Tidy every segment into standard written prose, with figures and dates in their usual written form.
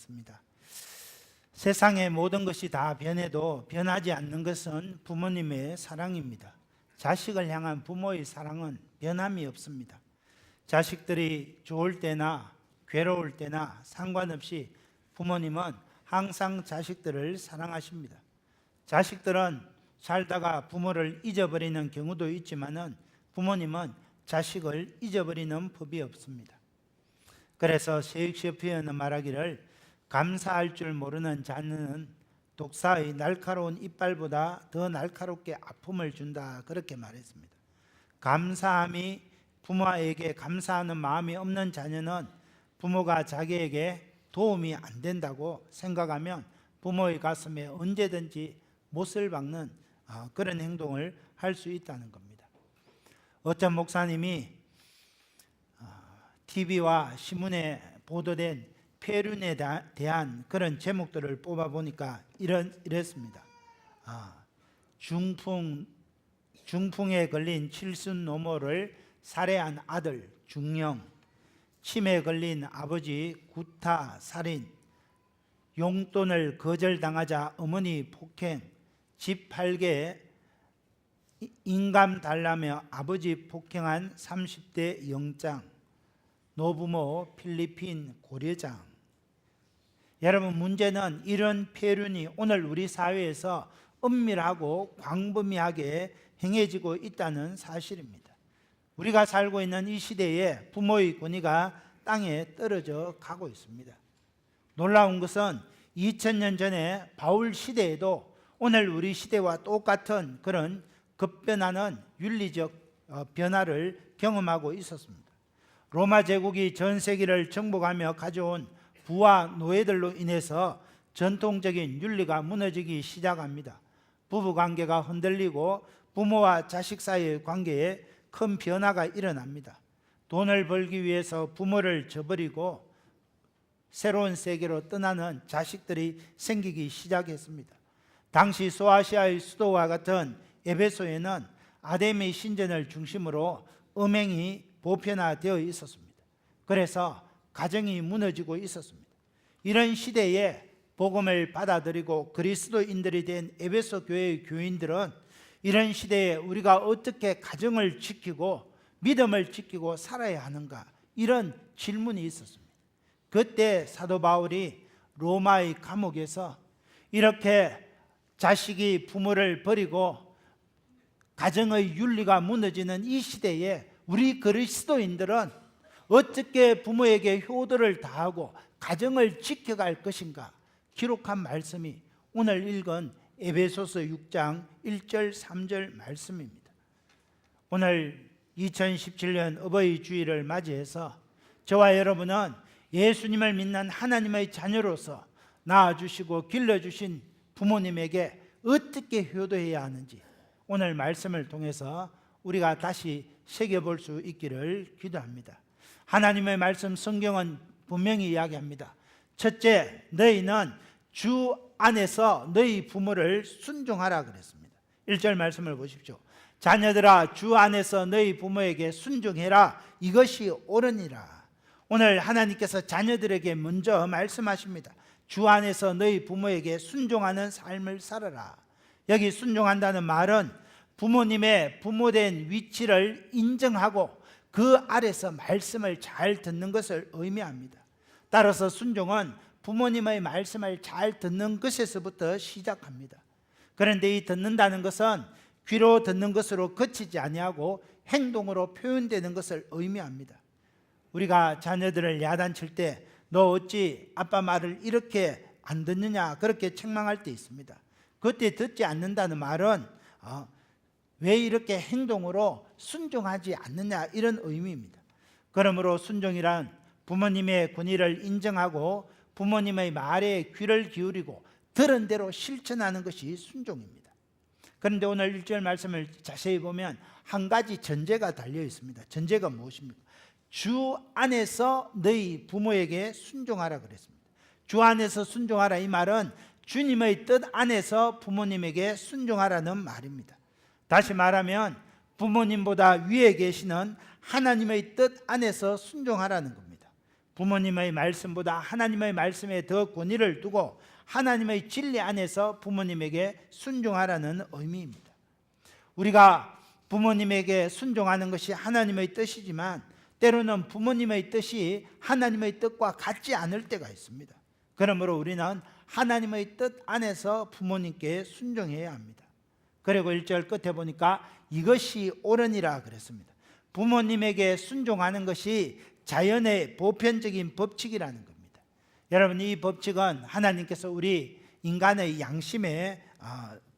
되겠습니다. 세상의 모든 것이 다 변해도 변하지 않는 것은 부모님의 사랑입니다. 자식을 향한 부모의 사랑은 변함이 없습니다. 자식들이 좋을 때나 괴로울 때나 상관없이 부모님은 항상 자식들을 사랑하십니다. 자식들은 살다가 부모를 잊어버리는 경우도 있지만은 부모님은 자식을 잊어버리는 법이 없습니다. 그래서 셰익스피어는 말하기를 감사할 줄 모르는 자녀는 독사의 날카로운 이빨보다 더 날카롭게 아픔을 준다, 그렇게 말했습니다. 감사함이 부모에게 감사하는 마음이 없는 자녀는 부모가 자기에게 도움이 안 된다고 생각하면 부모의 가슴에 언제든지 못을 박는 그런 행동을 할 수 있다는 겁니다. 어떤 목사님이 TV와 신문에 보도된 폐륜에 대한 그런 제목들을 뽑아보니까 이랬습니다. 중풍에 걸린 칠순 노모를 살해한 아들 중형, 치매에 걸린 아버지 구타 살인, 용돈을 거절당하자 어머니 폭행, 집 팔게 인감 달라며 아버지 폭행한 30대 영장, 노부모 필리핀 고려장. 여러분, 문제는 이런 폐륜이 오늘 우리 사회에서 은밀하고 광범위하게 행해지고 있다는 사실입니다. 우리가 살고 있는 이 시대에 부모의 권위가 땅에 떨어져 가고 있습니다. 놀라운 것은 2000년 전에 바울 시대에도 오늘 우리 시대와 똑같은 그런 급변하는 윤리적 변화를 경험하고 있었습니다. 로마 제국이 전 세계를 정복하며 가져온 부와 노예들로 인해서 전통적인 윤리가 무너지기 시작합니다. 부부관계가 흔들리고 부모와 자식 사이의 관계에 큰 변화가 일어납니다. 돈을 벌기 위해서 부모를 저버리고 새로운 세계로 떠나는 자식들이 생기기 시작했습니다. 당시 소아시아의 수도와 같은 에베소에는 아데미 신전을 중심으로 음행이 보편화되어 있었습니다. 그래서 가정이 무너지고 있었습니다. 이런 시대에 복음을 받아들이고 그리스도인들이 된 에베소 교회의 교인들은 이런 시대에 우리가 어떻게 가정을 지키고 믿음을 지키고 살아야 하는가, 이런 질문이 있었습니다. 그때 사도 바울이 로마의 감옥에서 이렇게 자식이 부모를 버리고 가정의 윤리가 무너지는 이 시대에 우리 그리스도인들은 어떻게 부모에게 효도를 다하고 가정을 지켜갈 것인가 기록한 말씀이 오늘 읽은 에베소서 6장 1절 3절 말씀입니다. 오늘 2017년 어버이 주일을 맞이해서 저와 여러분은 예수님을 믿는 하나님의 자녀로서 낳아주시고 길러주신 부모님에게 어떻게 효도해야 하는지 오늘 말씀을 통해서 우리가 다시 새겨볼 수 있기를 기도합니다. 하나님의 말씀 성경은 분명히 이야기합니다. 첫째, 너희는 주 안에서 너희 부모를 순종하라 그랬습니다. 1절 말씀을 보십시오. 자녀들아, 주 안에서 너희 부모에게 순종해라. 이것이 옳으니라. 오늘 하나님께서 자녀들에게 먼저 말씀하십니다. 주 안에서 너희 부모에게 순종하는 삶을 살아라. 여기 순종한다는 말은 부모님의 부모된 위치를 인정하고 그 아래서 말씀을 잘 듣는 것을 의미합니다. 따라서 순종은 부모님의 말씀을 잘 듣는 것에서부터 시작합니다. 그런데 이 듣는다는 것은 귀로 듣는 것으로 그치지 아니하고 행동으로 표현되는 것을 의미합니다. 우리가 자녀들을 야단칠 때 너 어찌 아빠 말을 이렇게 안 듣느냐 그렇게 책망할 때 있습니다. 그때 듣지 않는다는 말은 왜 이렇게 행동으로 순종하지 않느냐 이런 의미입니다. 그러므로 순종이란 부모님의 권위를 인정하고 부모님의 말에 귀를 기울이고 들은 대로 실천하는 것이 순종입니다. 그런데 오늘 1절 말씀을 자세히 보면 한 가지 전제가 달려 있습니다. 전제가 무엇입니까? 주 안에서 너희 부모에게 순종하라 그랬습니다. 주 안에서 순종하라, 이 말은 주님의 뜻 안에서 부모님에게 순종하라는 말입니다. 다시 말하면 부모님보다 위에 계시는 하나님의 뜻 안에서 순종하라는 겁니다. 부모님의 말씀보다 하나님의 말씀에 더 권위를 두고 하나님의 진리 안에서 부모님에게 순종하라는 의미입니다. 우리가 부모님에게 순종하는 것이 하나님의 뜻이지만 때로는 부모님의 뜻이 하나님의 뜻과 같지 않을 때가 있습니다. 그러므로 우리는 하나님의 뜻 안에서 부모님께 순종해야 합니다. 그리고 1절 끝에 보니까 이것이 옳으니라 그랬습니다. 부모님에게 순종하는 것이 자연의 보편적인 법칙이라는 겁니다. 여러분, 이 법칙은 하나님께서 우리 인간의 양심에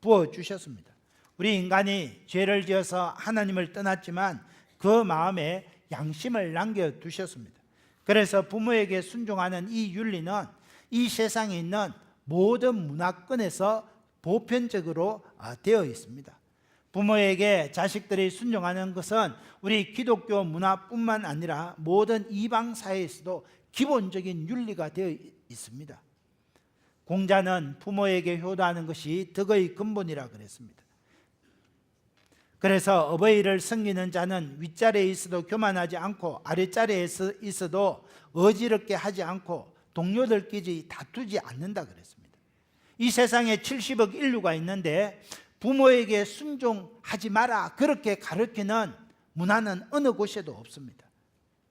부어주셨습니다. 우리 인간이 죄를 지어서 하나님을 떠났지만 그 마음에 양심을 남겨두셨습니다. 그래서 부모에게 순종하는 이 윤리는 이 세상에 있는 모든 문화권에서 보편적으로 되어 있습니다. 부모에게 자식들이 순종하는 것은 우리 기독교 문화뿐만 아니라 모든 이방 사회에서도 기본적인 윤리가 되어 있습니다. 공자는 부모에게 효도하는 것이 덕의 근본이라 그랬습니다. 그래서 어버이를 섬기는 자는 윗자리에 있어도 교만하지 않고 아랫자리에 있어도 어지럽게 하지 않고 동료들끼리 다투지 않는다 그랬습니다. 이 세상에 70억 인류가 있는데 부모에게 순종하지 마라 그렇게 가르치는 문화는 어느 곳에도 없습니다.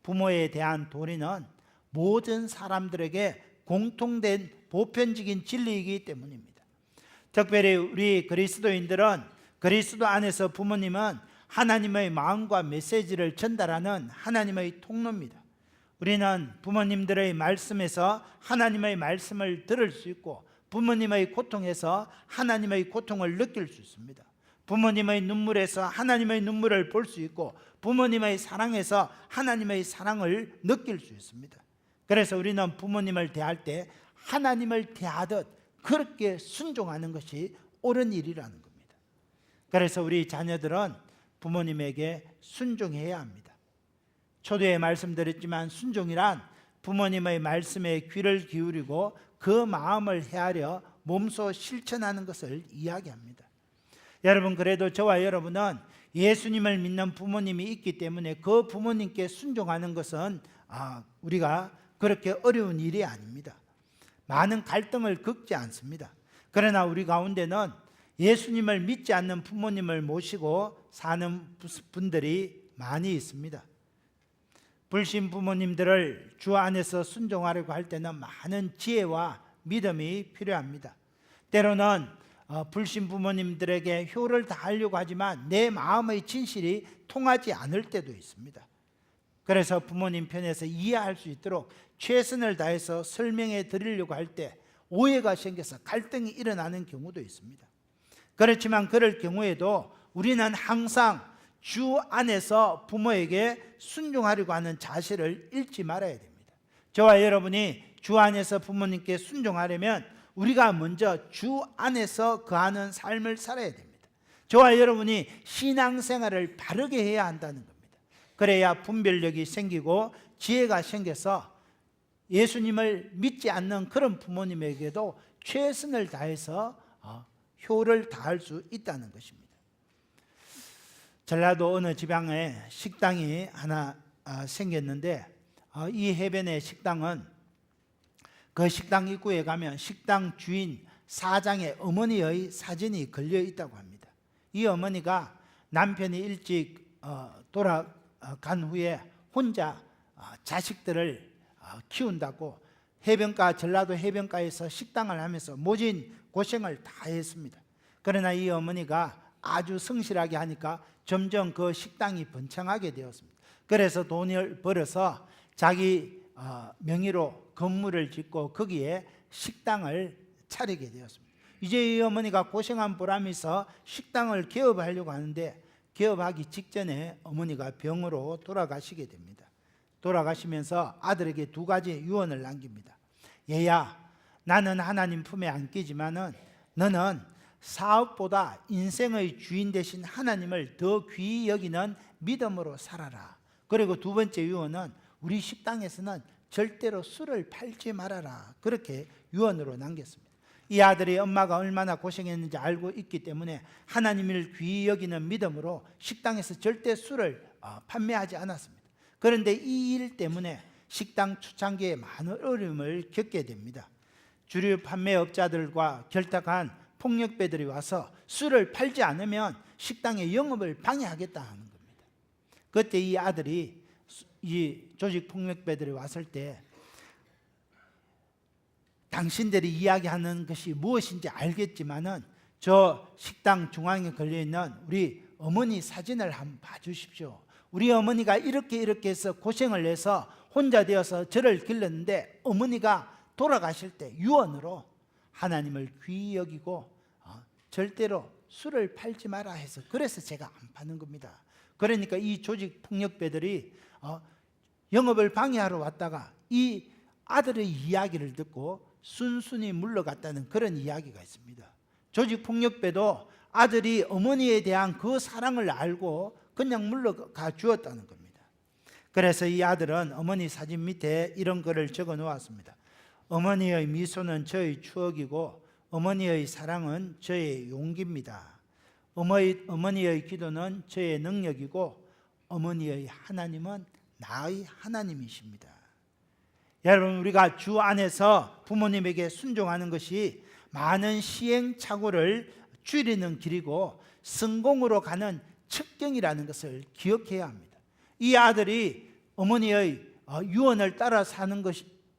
부모에 대한 도리는 모든 사람들에게 공통된 보편적인 진리이기 때문입니다. 특별히 우리 그리스도인들은 그리스도 안에서 부모님은 하나님의 마음과 메시지를 전달하는 하나님의 통로입니다. 우리는 부모님들의 말씀에서 하나님의 말씀을 들을 수 있고 부모님의 고통에서 하나님의 고통을 느낄 수 있습니다. 부모님의 눈물에서 하나님의 눈물을 볼 수 있고 부모님의 사랑에서 하나님의 사랑을 느낄 수 있습니다. 그래서 우리는 부모님을 대할 때 하나님을 대하듯 그렇게 순종하는 것이 옳은 일이라는 겁니다. 그래서 우리 자녀들은 부모님에게 순종해야 합니다. 초대에 말씀드렸지만 순종이란 부모님의 말씀에 귀를 기울이고 그 마음을 헤아려 몸소 실천하는 것을 이야기합니다. 여러분, 그래도 저와 여러분은 예수님을 믿는 부모님이 있기 때문에 그 부모님께 순종하는 것은 우리가 그렇게 어려운 일이 아닙니다. 많은 갈등을 겪지 않습니다. 그러나 우리 가운데는 예수님을 믿지 않는 부모님을 모시고 사는 분들이 많이 있습니다. 불신 부모님들을 주 안에서 순종하려고 할 때는 많은 지혜와 믿음이 필요합니다. 때로는 불신 부모님들에게 효를 다하려고 하지만 내 마음의 진실이 통하지 않을 때도 있습니다. 그래서 부모님 편에서 이해할 수 있도록 최선을 다해서 설명해 드리려고 할 때 오해가 생겨서 갈등이 일어나는 경우도 있습니다. 그렇지만 그럴 경우에도 우리는 항상 주 안에서 부모에게 순종하려고 하는 자세를 잃지 말아야 됩니다. 저와 여러분이 주 안에서 부모님께 순종하려면 우리가 먼저 주 안에서 거하는 삶을 살아야 됩니다. 저와 여러분이 신앙생활을 바르게 해야 한다는 겁니다. 그래야 분별력이 생기고 지혜가 생겨서 예수님을 믿지 않는 그런 부모님에게도 최선을 다해서 효를 다할 수 있다는 것입니다. 전라도 어느 지방에 식당이 하나 생겼는데 이 해변의 식당은 그 식당 입구에 가면 식당 주인 사장의 어머니의 사진이 걸려 있다고 합니다. 이 어머니가 남편이 일찍 돌아간 후에 혼자 자식들을 키운다고 전라도 해변가에서 식당을 하면서 모진 고생을 다 했습니다. 그러나 이 어머니가 아주 성실하게 하니까 점점 그 식당이 번창하게 되었습니다. 그래서 돈을 벌어서 자기 명의로 건물을 짓고 거기에 식당을 차리게 되었습니다. 이제 이 어머니가 고생한 보람이 있어 식당을 개업하려고 하는데 개업하기 직전에 어머니가 병으로 돌아가시게 됩니다. 돌아가시면서 아들에게 2가지 유언을 남깁니다. 얘야, 나는 하나님 품에 안기지만은 너는 사업보다 인생의 주인 되신 하나님을 더 귀히 여기는 믿음으로 살아라. 그리고 2번째 유언은 우리 식당에서는 절대로 술을 팔지 말아라. 그렇게 유언으로 남겼습니다. 이 아들이 엄마가 얼마나 고생했는지 알고 있기 때문에 하나님을 귀히 여기는 믿음으로 식당에서 절대 술을 판매하지 않았습니다. 그런데 이 일 때문에 식당 초창기에 많은 어려움을 겪게 됩니다. 주류 판매업자들과 결탁한 폭력배들이 와서 술을 팔지 않으면 식당의 영업을 방해하겠다 하는 겁니다. 그때 이 아들이 이 조직 폭력배들이 왔을 때 당신들이 이야기하는 것이 무엇인지 알겠지만은 저 식당 중앙에 걸려있는 우리 어머니 사진을 한번 봐주십시오. 우리 어머니가 이렇게 해서 고생을 해서 혼자 되어서 저를 길렀는데 어머니가 돌아가실 때 유언으로 하나님을 귀히 여기고 절대로 술을 팔지 마라 해서 그래서 제가 안 파는 겁니다. 그러니까 이 조직 폭력배들이 영업을 방해하러 왔다가 이 아들의 이야기를 듣고 순순히 물러갔다는 그런 이야기가 있습니다. 조직 폭력배도 아들이 어머니에 대한 그 사랑을 알고 그냥 물러가 주었다는 겁니다. 그래서 이 아들은 어머니 사진 밑에 이런 글을 적어 놓았습니다. 어머니의 미소는 저의 추억이고 어머니의 사랑은 저의 용기입니다. 어머니의 기도는 저의 능력이고 어머니의 하나님은 나의 하나님이십니다. 여러분, 우리가 주 안에서 부모님에게 순종하는 것이 많은 시행착오를 줄이는 길이고 성공으로 가는 첩경이라는 것을 기억해야 합니다. 이 아들이 어머니의 유언을 따라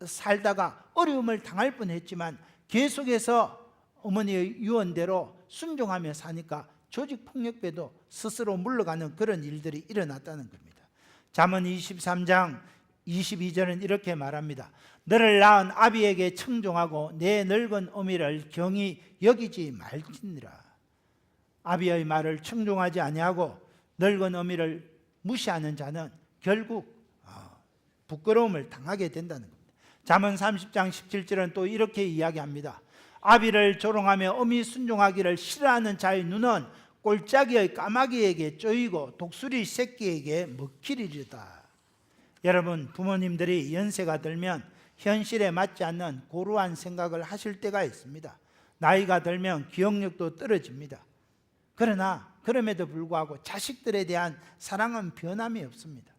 살다가 어려움을 당할 뻔했지만 계속해서 어머니의 유언대로 순종하며 사니까 조직 폭력배도 스스로 물러가는 그런 일들이 일어났다는 겁니다. 잠언 23장 22절은 이렇게 말합니다. 너를 낳은 아비에게 청종하고 내 늙은 어미를 경히 여기지 말지니라. 아비의 말을 청종하지 아니하고 늙은 어미를 무시하는 자는 결국 부끄러움을 당하게 된다는 겁니다. 잠언 30장 17절은 또 이렇게 이야기합니다. 아비를 조롱하며 어미 순종하기를 싫어하는 자의 눈은 꼴짜기의 까마귀에게 쪼이고 독수리 새끼에게 먹히리로다. 여러분, 부모님들이 연세가 들면 현실에 맞지 않는 고루한 생각을 하실 때가 있습니다. 나이가 들면 기억력도 떨어집니다. 그러나 그럼에도 불구하고 자식들에 대한 사랑은 변함이 없습니다.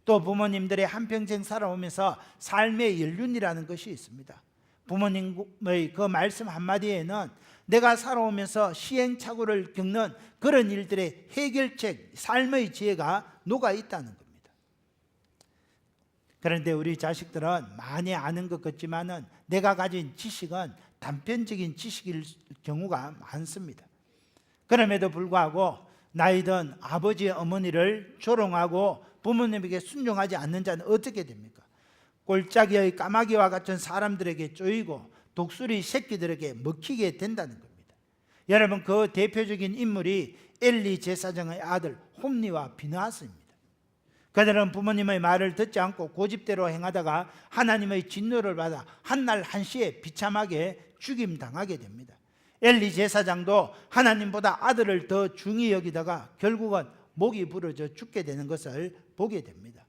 또 부모님들이 한평생 살아오면서 삶의 연륜이라는 것이 있습니다. 부모님의 그 말씀 한마디에는 내가 살아오면서 시행착오를 겪는 그런 일들의 해결책, 삶의 지혜가 녹아 있다는 겁니다. 그런데 우리 자식들은 많이 아는 것 같지만은 내가 가진 지식은 단편적인 지식일 경우가 많습니다. 그럼에도 불구하고 나이든 아버지 어머니를 조롱하고 부모님에게 순종하지 않는 자는 어떻게 됩니까? 꼴짜기의 까마귀와 같은 사람들에게 쪼이고 독수리 새끼들에게 먹히게 된다는 겁니다. 여러분, 그 대표적인 인물이 엘리 제사장의 아들 홈리와 비느하스입니다. 그들은 부모님의 말을 듣지 않고 고집대로 행하다가 하나님의 진노를 받아 한날 한시에 비참하게 죽임당하게 됩니다. 엘리 제사장도 하나님보다 아들을 더 중히 여기다가 결국은 목이 부러져 죽게 되는 것을 보게 됩니다.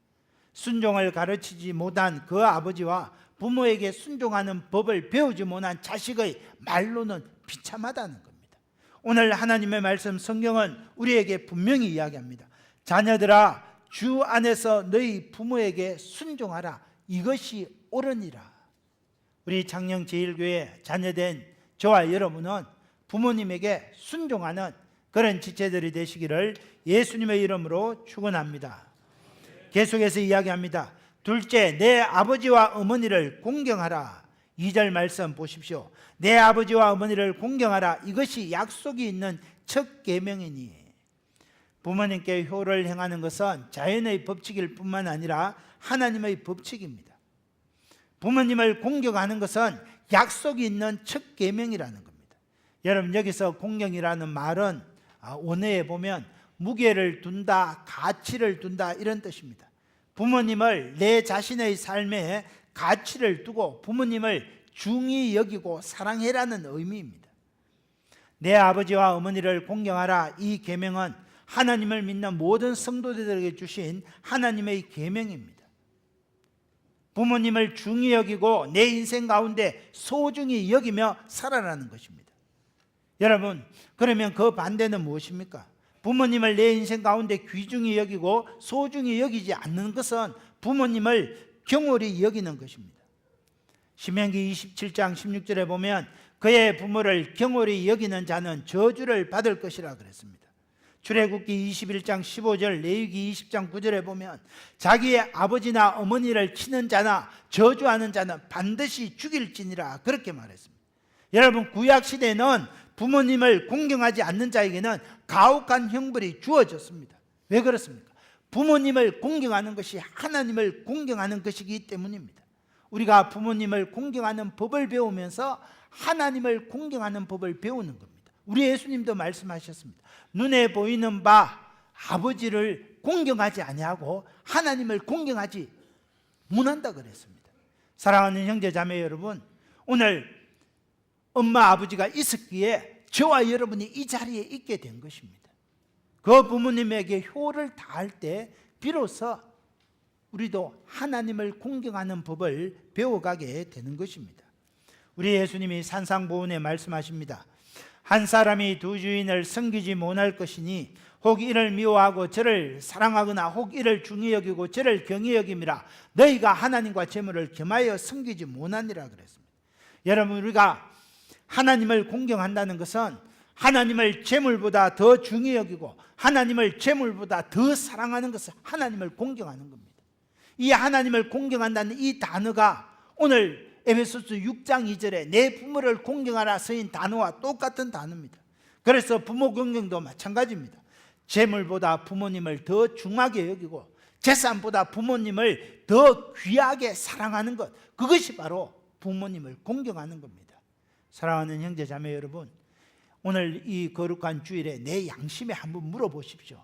순종을 가르치지 못한 그 아버지와 부모에게 순종하는 법을 배우지 못한 자식의 말로는 비참하다는 겁니다. 오늘 하나님의 말씀 성경은 우리에게 분명히 이야기합니다. 자녀들아, 주 안에서 너희 부모에게 순종하라. 이것이 옳으니라. 우리 창녕제일교회 자녀된 저와 여러분은 부모님에게 순종하는 그런 지체들이 되시기를 예수님의 이름으로 축원합니다. 계속해서 이야기합니다. 둘째, 내 아버지와 어머니를 공경하라. 2절 말씀 보십시오. 내 아버지와 어머니를 공경하라. 이것이 약속이 있는 첫 계명이니. 부모님께 효를 행하는 것은 자연의 법칙일 뿐만 아니라 하나님의 법칙입니다. 부모님을 공경하는 것은 약속이 있는 첫 계명이라는 겁니다. 여러분, 여기서 공경이라는 말은 원어에 보면 무게를 둔다, 가치를 둔다 이런 뜻입니다. 부모님을 내 자신의 삶에 가치를 두고 부모님을 중히 여기고 사랑해라는 의미입니다. 내 아버지와 어머니를 공경하라. 이 계명은 하나님을 믿는 모든 성도들에게 주신 하나님의 계명입니다. 부모님을 중히 여기고 내 인생 가운데 소중히 여기며 살아라는 것입니다. 여러분, 그러면 그 반대는 무엇입니까? 부모님을 내 인생 가운데 귀중히 여기고 소중히 여기지 않는 것은 부모님을 경홀히 여기는 것입니다. 신명기 27장 16절에 보면 그의 부모를 경홀히 여기는 자는 저주를 받을 것이라 그랬습니다. 출애굽기 21장 15절, 레위기 20장 9절에 보면 자기의 아버지나 어머니를 치는 자나 저주하는 자는 반드시 죽일지니라 그렇게 말했습니다. 여러분, 구약 시대는 부모님을 공경하지 않는 자에게는 가혹한 형벌이 주어졌습니다. 왜 그렇습니까? 부모님을 공경하는 것이 하나님을 공경하는 것이기 때문입니다. 우리가 부모님을 공경하는 법을 배우면서 하나님을 공경하는 법을 배우는 겁니다. 우리 예수님도 말씀하셨습니다. 눈에 보이는 바 아버지를 공경하지 아니하고 하나님을 공경하지 못한다 그랬습니다. 사랑하는 형제 자매 여러분, 오늘 엄마 아버지가 있었기에 저와 여러분이 이 자리에 있게 된 것입니다. 그 부모님에게 효를 다할 때 비로소 우리도 하나님을 공경하는 법을 배워가게 되는 것입니다. 우리 예수님이 산상보훈에 말씀하십니다. 한 사람이 두 주인을 섬기지 못할 것이니 혹 이를 미워하고 저를 사랑하거나 혹 이를 중히 여기고 저를 경히 여김이라. 너희가 하나님과 재물을 겸하여 섬기지 못하니라 그랬습니다. 여러분, 우리가 하나님을 공경한다는 것은 하나님을 재물보다 더 중히 여기고 하나님을 재물보다 더 사랑하는 것을 하나님을 공경하는 겁니다. 이 하나님을 공경한다는 이 단어가 오늘 에베소서 6장 2절에 내 부모를 공경하라 쓰인 단어와 똑같은 단어입니다. 그래서 부모 공경도 마찬가지입니다. 재물보다 부모님을 더 중하게 여기고 재산보다 부모님을 더 귀하게 사랑하는 것, 그것이 바로 부모님을 공경하는 겁니다. 사랑하는 형제 자매 여러분, 오늘 이 거룩한 주일에 내 양심에 한번 물어보십시오.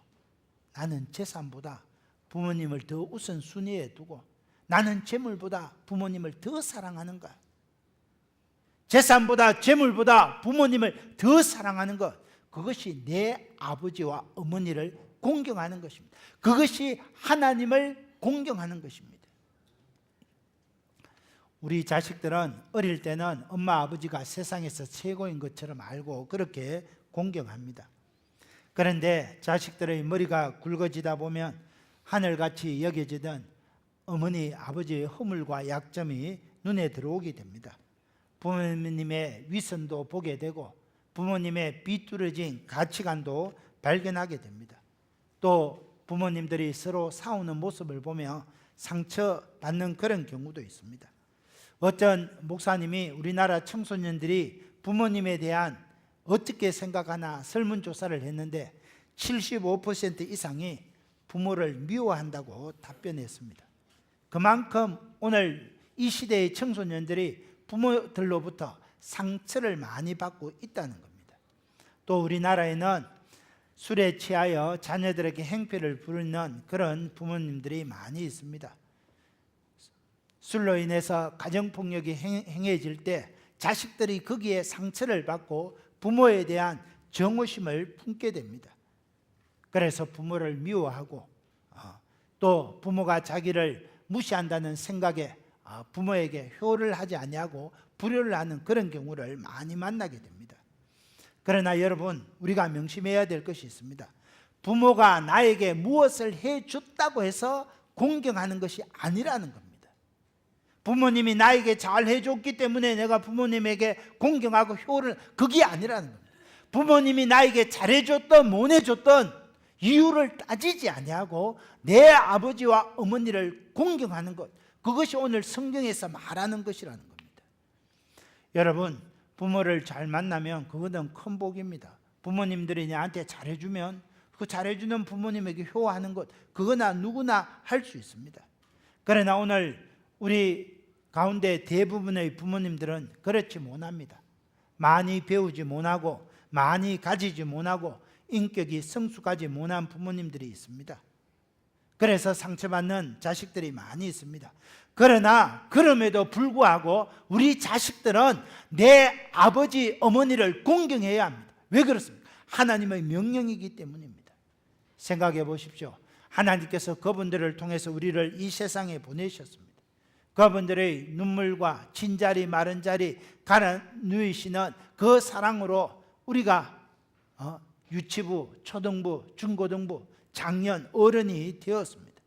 나는 재산보다 부모님을 더 우선순위에 두고 나는 재물보다 부모님을 더 사랑하는가? 재산보다 재물보다 부모님을 더 사랑하는 것, 그것이 내 아버지와 어머니를 공경하는 것입니다. 그것이 하나님을 공경하는 것입니다. 우리 자식들은 어릴 때는 엄마 아버지가 세상에서 최고인 것처럼 알고 그렇게 공경합니다. 그런데 자식들의 머리가 굵어지다 보면 하늘같이 여겨지던 어머니 아버지의 허물과 약점이 눈에 들어오게 됩니다. 부모님의 위선도 보게 되고 부모님의 비뚤어진 가치관도 발견하게 됩니다. 또 부모님들이 서로 싸우는 모습을 보며 상처받는 그런 경우도 있습니다. 어떤 목사님이 우리나라 청소년들이 부모님에 대한 어떻게 생각하나 설문조사를 했는데 75% 이상이 부모를 미워한다고 답변했습니다. 그만큼 오늘 이 시대의 청소년들이 부모들로부터 상처를 많이 받고 있다는 겁니다. 또 우리나라에는 술에 취하여 자녀들에게 행패를 부리는 그런 부모님들이 많이 있습니다. 술로 인해서 가정폭력이 행해질 때 자식들이 거기에 상처를 받고 부모에 대한 정오심을 품게 됩니다. 그래서 부모를 미워하고 또 부모가 자기를 무시한다는 생각에 부모에게 효를 하지 아니하고 불효를 하는 그런 경우를 많이 만나게 됩니다. 그러나 여러분, 우리가 명심해야 될 것이 있습니다. 부모가 나에게 무엇을 해줬다고 해서 공경하는 것이 아니라는 겁니다. 부모님이 나에게 잘 해줬기 때문에 내가 부모님에게 공경하고 효를, 그게 아니라는 겁니다. 부모님이 나에게 잘해줬던 못해줬던 이유를 따지지 아니하고 내 아버지와 어머니를 공경하는 것, 그것이 오늘 성경에서 말하는 것이라는 겁니다. 여러분, 부모를 잘 만나면 그것은 큰 복입니다. 부모님들이 나한테 잘해주면 그 잘해주는 부모님에게 효하는 것, 그거나 누구나 할 수 있습니다. 그러나 오늘 우리 가운데 대부분의 부모님들은 그렇지 못합니다. 많이 배우지 못하고 많이 가지지 못하고 인격이 성숙하지 못한 부모님들이 있습니다. 그래서 상처받는 자식들이 많이 있습니다. 그러나 그럼에도 불구하고 우리 자식들은 내 아버지 어머니를 공경해야 합니다. 왜 그렇습니까? 하나님의 명령이기 때문입니다. 생각해 보십시오. 하나님께서 그분들을 통해서 우리를 이 세상에 보내셨습니다. 그분들의 눈물과 진자리 마른 자리 갈아 누이시는 그 사랑으로 우리가 유치부, 초등부, 중고등부, 장년, 어른이 되었습니다.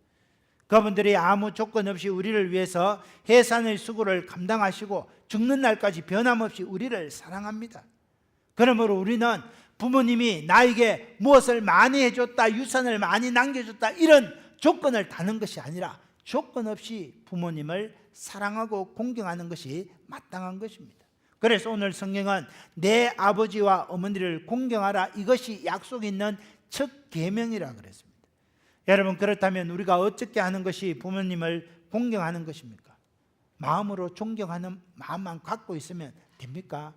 그분들이 아무 조건 없이 우리를 위해서 해산의 수고를 감당하시고 죽는 날까지 변함없이 우리를 사랑합니다. 그러므로 우리는 부모님이 나에게 무엇을 많이 해줬다, 유산을 많이 남겨줬다, 이런 조건을 다는 것이 아니라 조건 없이 부모님을 사랑하고 공경하는 것이 마땅한 것입니다. 그래서 오늘 성경은 내 아버지와 어머니를 공경하라, 이것이 약속 있는 첫 계명이라 그랬습니다. 여러분, 그렇다면 우리가 어떻게 하는 것이 부모님을 공경하는 것입니까? 마음으로 존경하는 마음만 갖고 있으면 됩니까?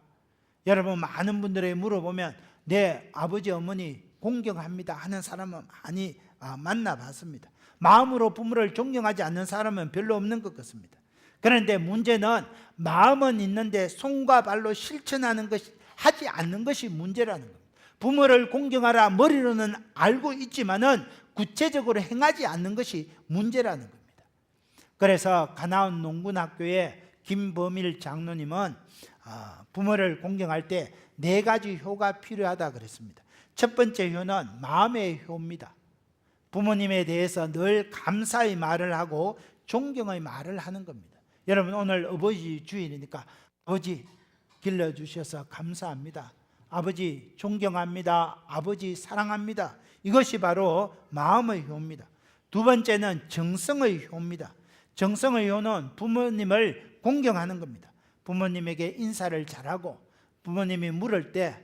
여러분, 많은 분들에게 물어보면 내 아버지 어머니 공경합니다 하는 사람은 많이 만나봤습니다. 마음으로 부모를 존경하지 않는 사람은 별로 없는 것 같습니다. 그런데 문제는 마음은 있는데 손과 발로 실천하는 것이, 하지 않는 것이 문제라는 겁니다. 부모를 공경하라 머리로는 알고 있지만은 구체적으로 행하지 않는 것이 문제라는 겁니다. 그래서 가나안 농군학교의 김범일 장로님은 부모를 공경할 때 4가지 효가 필요하다 그랬습니다. 첫 번째 효는 마음의 효입니다. 부모님에 대해서 늘 감사의 말을 하고 존경의 말을 하는 겁니다. 여러분, 오늘 아버지 주일이니까 아버지 길러주셔서 감사합니다. 아버지 존경합니다. 아버지 사랑합니다. 이것이 바로 마음의 효입니다. 두 번째는 정성의 효입니다. 정성의 효는 부모님을 공경하는 겁니다. 부모님에게 인사를 잘하고, 부모님이 물을 때,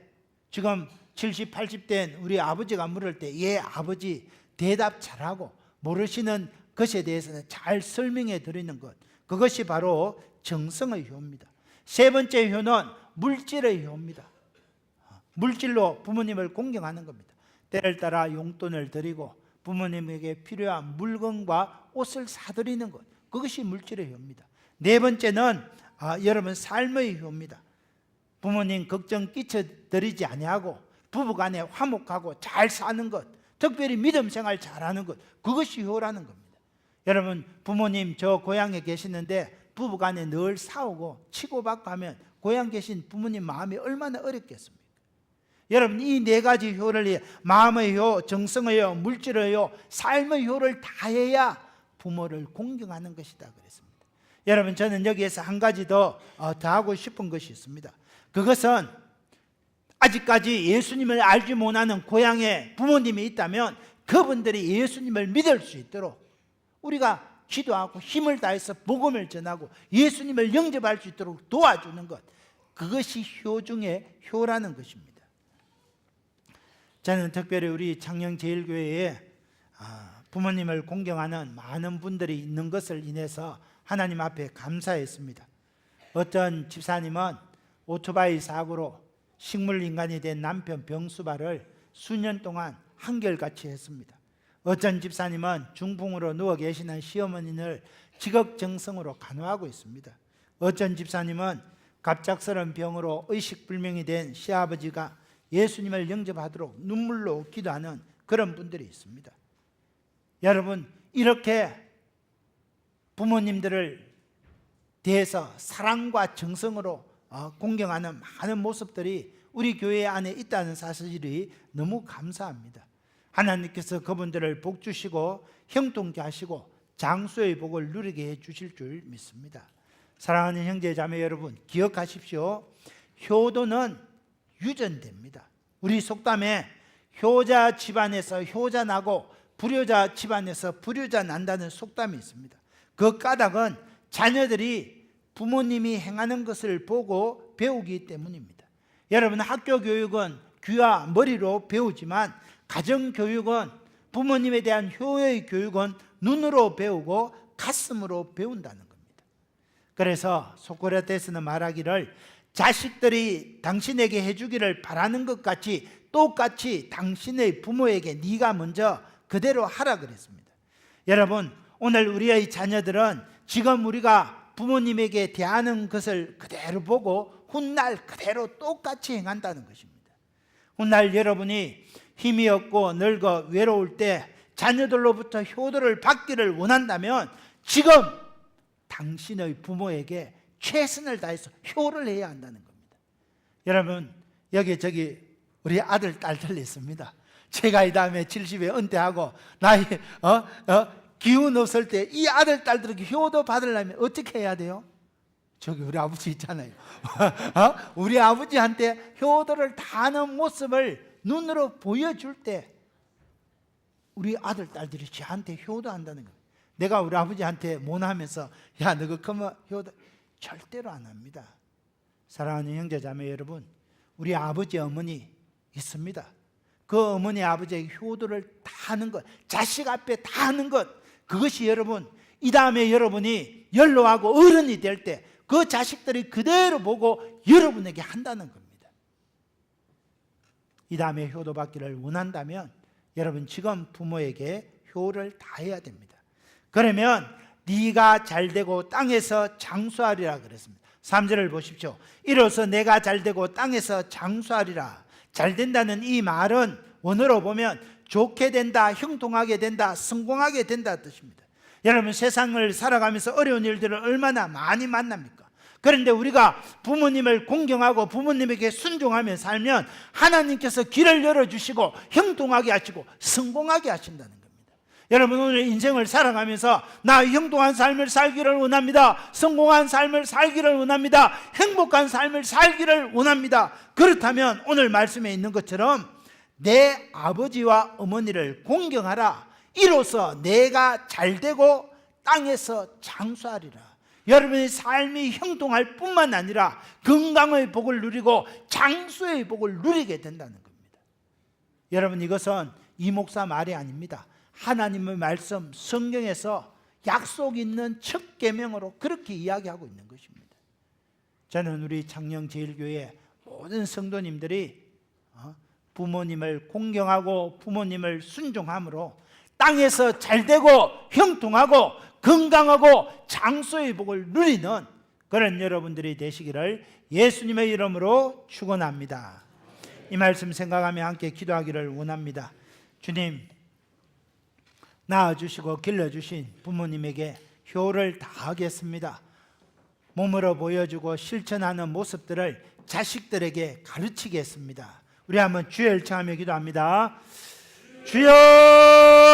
지금 70, 80대인 우리 아버지가 물을 때 예 아버지 대답 잘하고 모르시는 것에 대해서는 잘 설명해 드리는 것, 그것이 바로 정성의 효입니다. 세 번째 효는 물질의 효입니다. 물질로 부모님을 공경하는 겁니다. 때를 따라 용돈을 드리고 부모님에게 필요한 물건과 옷을 사드리는 것, 그것이 물질의 효입니다. 네 번째는 여러분 삶의 효입니다. 부모님 걱정 끼쳐드리지 아니하고 부부간에 화목하고 잘 사는 것, 특별히 믿음 생활 잘하는 것, 그것이 효라는 겁니다. 여러분, 부모님 저 고향에 계시는데 부부간에 늘 싸우고 치고받고 하면 고향 계신 부모님 마음이 얼마나 어렵겠습니까? 여러분, 이 4가지 효를, 마음의 효, 정성의 효, 물질의 효, 삶의 효를 다해야 부모를 공경하는 것이다 그랬습니다. 여러분, 저는 여기에서 한 가지 더 하고 싶은 것이 있습니다. 그것은 아직까지 예수님을 알지 못하는 고향에 부모님이 있다면 그분들이 예수님을 믿을 수 있도록 우리가 기도하고 힘을 다해서 복음을 전하고 예수님을 영접할 수 있도록 도와주는 것, 그것이 효 중에 효라는 것입니다. 저는 특별히 우리 창녕제일교회에 부모님을 공경하는 많은 분들이 있는 것을 인해서 하나님 앞에 감사했습니다. 어떤 집사님은 오토바이 사고로 식물인간이 된 남편 병수발을 수년 동안 한결같이 했습니다. 어떤 집사님은 중풍으로 누워 계시는 시어머니를 지극정성으로 간호하고 있습니다. 어떤 집사님은 갑작스러운 병으로 의식불명이 된 시아버지가 예수님을 영접하도록 눈물로 기도하는 그런 분들이 있습니다. 여러분, 이렇게 부모님들을 대해서 사랑과 정성으로 공경하는 많은 모습들이 우리 교회 안에 있다는 사실이 너무 감사합니다. 하나님께서 그분들을 복 주시고 형통케 하시고 장수의 복을 누리게 해 주실 줄 믿습니다. 사랑하는 형제 자매 여러분, 기억하십시오. 효도는 유전됩니다. 우리 속담에 효자 집안에서 효자 나고 불효자 집안에서 불효자 난다는 속담이 있습니다. 그 까닭은 자녀들이 부모님이 행하는 것을 보고 배우기 때문입니다. 여러분, 학교 교육은 귀와 머리로 배우지만 가정교육은, 부모님에 대한 효의 교육은 눈으로 배우고 가슴으로 배운다는 겁니다. 그래서 소크라테스는 말하기를 자식들이 당신에게 해주기를 바라는 것 같이 똑같이 당신의 부모에게 네가 먼저 그대로 하라 그랬습니다. 여러분, 오늘 우리의 자녀들은 지금 우리가 부모님에게 대하는 것을 그대로 보고 훗날 그대로 똑같이 행한다는 것입니다. 훗날 여러분이 힘이 없고 늙어 외로울 때 자녀들로부터 효도를 받기를 원한다면 지금 당신의 부모에게 최선을 다해서 효를 해야 한다는 겁니다. 여러분, 여기 저기 우리 아들 딸들 있습니다. 제가 이 다음에 70에 은퇴하고 나이 기운 없을 때 이 아들, 딸들에게 효도 받으려면 어떻게 해야 돼요? 저기 우리 아버지 있잖아요. 우리 아버지한테 효도를 다하는 모습을 눈으로 보여줄 때 우리 아들, 딸들이 저한테 효도한다는 거예요. 내가 우리 아버지한테 모나면서 야, 너가 그만 효도, 절대로 안 합니다. 사랑하는 형제자매 여러분, 우리 아버지, 어머니 있습니다. 그 어머니, 아버지의 효도를 다 하는 것, 자식 앞에 다 하는 것, 그것이 여러분, 이 다음에 여러분이 연로하고 어른이 될 때 그 자식들이 그대로 보고 여러분에게 한다는 겁니다. 이 다음에 효도받기를 원한다면 여러분 지금 부모에게 효를 다해야 됩니다. 그러면 네가 잘되고 땅에서 장수하리라 그랬습니다. 3절을 보십시오. 이로써 내가 잘되고 땅에서 장수하리라. 잘된다는 이 말은 원어로 보면 좋게 된다, 형통하게 된다, 성공하게 된다 뜻입니다. 여러분 세상을 살아가면서 어려운 일들을 얼마나 많이 만납니까? 그런데 우리가 부모님을 공경하고 부모님에게 순종하며 살면 하나님께서 길을 열어주시고 형통하게 하시고 성공하게 하신다는 겁니다. 여러분 오늘 인생을 살아가면서 나 형통한 삶을 살기를 원합니다. 성공한 삶을 살기를 원합니다. 행복한 삶을 살기를 원합니다. 그렇다면 오늘 말씀에 있는 것처럼 내 아버지와 어머니를 공경하라. 이로써 내가 잘되고 땅에서 장수하리라. 여러분의 삶이 형통할 뿐만 아니라 건강의 복을 누리고 장수의 복을 누리게 된다는 겁니다. 여러분 이것은 이 목사 말이 아닙니다. 하나님의 말씀 성경에서 약속 있는 첫 계명으로 그렇게 이야기하고 있는 것입니다. 저는 우리 창녕제일교회 모든 성도님들이 부모님을 공경하고 부모님을 순종함으로 땅에서 잘되고 형통하고 건강하고 장수의 복을 누리는 그런 여러분들이 되시기를 예수님의 이름으로 축원합니다. 이 말씀 생각하며 함께 기도하기를 원합니다. 주님, 낳아주시고 길러주신 부모님에게 효를 다하겠습니다. 몸으로 보여주고 실천하는 모습들을 자식들에게 가르치겠습니다. 우리 한번 주여 일청하며 기도합니다. 주여!